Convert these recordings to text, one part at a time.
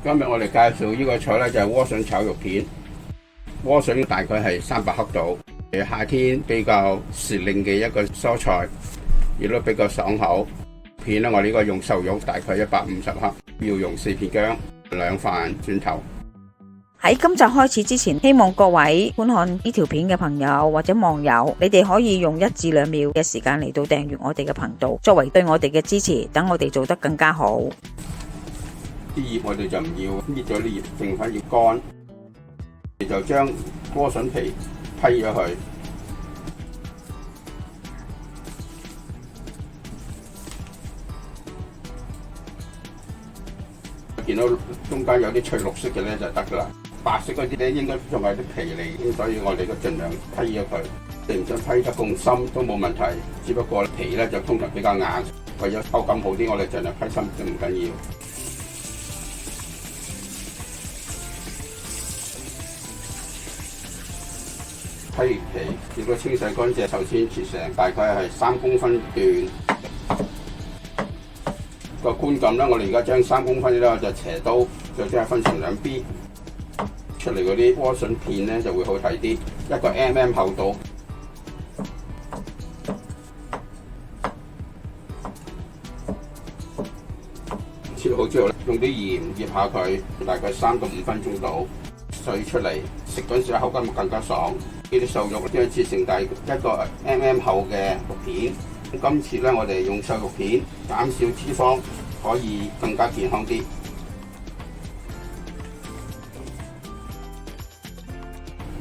今日我哋介紹呢個菜咧就係萵筍炒肉片。萵筍大概係300克度，夏天比較時令嘅一個蔬菜，亦都比較爽口。片咧我呢個用瘦肉大概150克，要用4片薑、2瓣蒜頭。喺今集開始之前，希望各位觀看呢條片嘅朋友或者網友，你哋可以用1至2秒嘅時間嚟到訂閱我哋嘅頻道，作為對我哋嘅支持，等我哋做得更加好。啲葉我哋就唔要搣咗啲葉，剩翻葉乾，就將萵筍皮批咗佢。見到中間有啲翠綠色嘅咧就得噶啦，白色嗰啲咧應該仲係啲皮嚟，咁所以我哋都盡量批咗佢。你唔想批得咁深都冇問題，只不過皮咧就通常比較硬，為咗口感好啲，我哋盡量批深就唔緊要。批完皮，亦都清洗乾淨，首先切成大概係3公分段。個觀感咧，我哋而家將3公分咧就斜刀，就將佢分成2邊，出嚟嗰啲萵筍片咧就會好睇啲，1個 mm 厚度。切好之後咧，用啲鹽醃下佢，大概3到5分鐘到，水出嚟食嗰陣時口感會更加爽。呢啲瘦肉將切成大1個 mm 厚嘅肉片。今次咧，我哋用瘦肉片，減少脂肪，可以更加健康啲。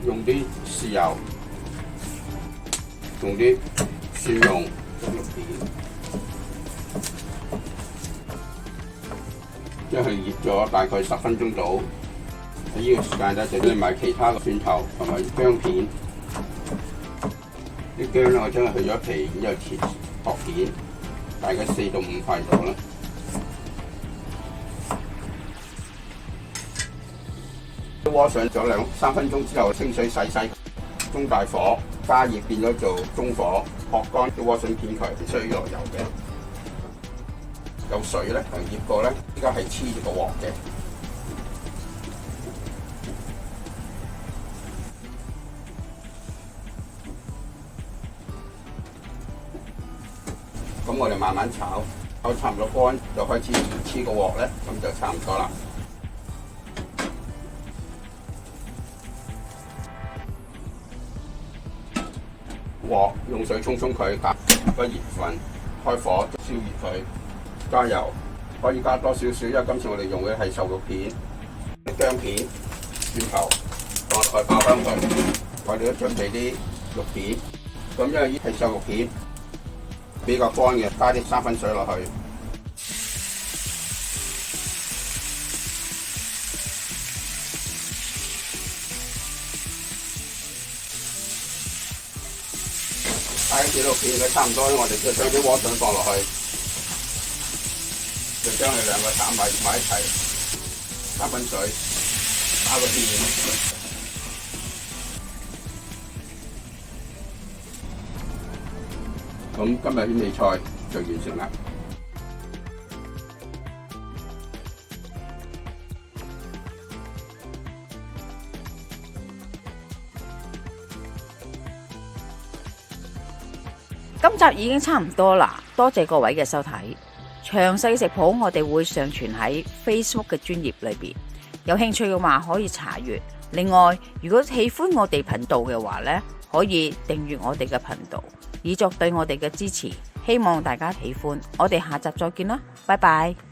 用啲豉油，用啲蒜蓉將肉片，將佢醃咗大概10分鐘到。喺呢個時間咧，就拎埋其他嘅蒜頭同埋薑片。啲薑咧，我將佢去咗皮，然之後切薄片，大概4到5塊度啦。萵筍咗2-3分鐘之後，清水洗洗，中大火加熱變咗做中火，撲乾啲萵筍片佢，唔需要落油嘅。有水咧，同醃過咧，依家係黐住個鑊嘅。咁我哋慢慢炒，炒差唔多乾就開始黐個鑊咧，咁就差唔多啦。鑊用水沖佢，加個鹽分，開火燒熱佢，加油，可以加多少少，因為今次我哋用嘅係瘦肉片、薑片、蒜頭，再爆香佢。我哋都準備啲肉片，咁因為呢係瘦肉片。比較乾嘅，加啲3分水落去，加啲幾多片嘅差唔多，我哋就將啲萵筍放落去，就將佢2個炒埋一齊，3分水，加個芡。咁今日啲味菜就完成啦。今集已經差唔多啦，多謝各位嘅收睇。詳細食譜我哋會上傳喺 Facebook 嘅專頁裏邊，有興趣嘅話可以查閱。另外，如果喜歡我哋頻道嘅話呢，可以訂閱我哋嘅頻道，以作對我哋嘅支持。希望大家喜歡，我哋下集再見啦，拜拜。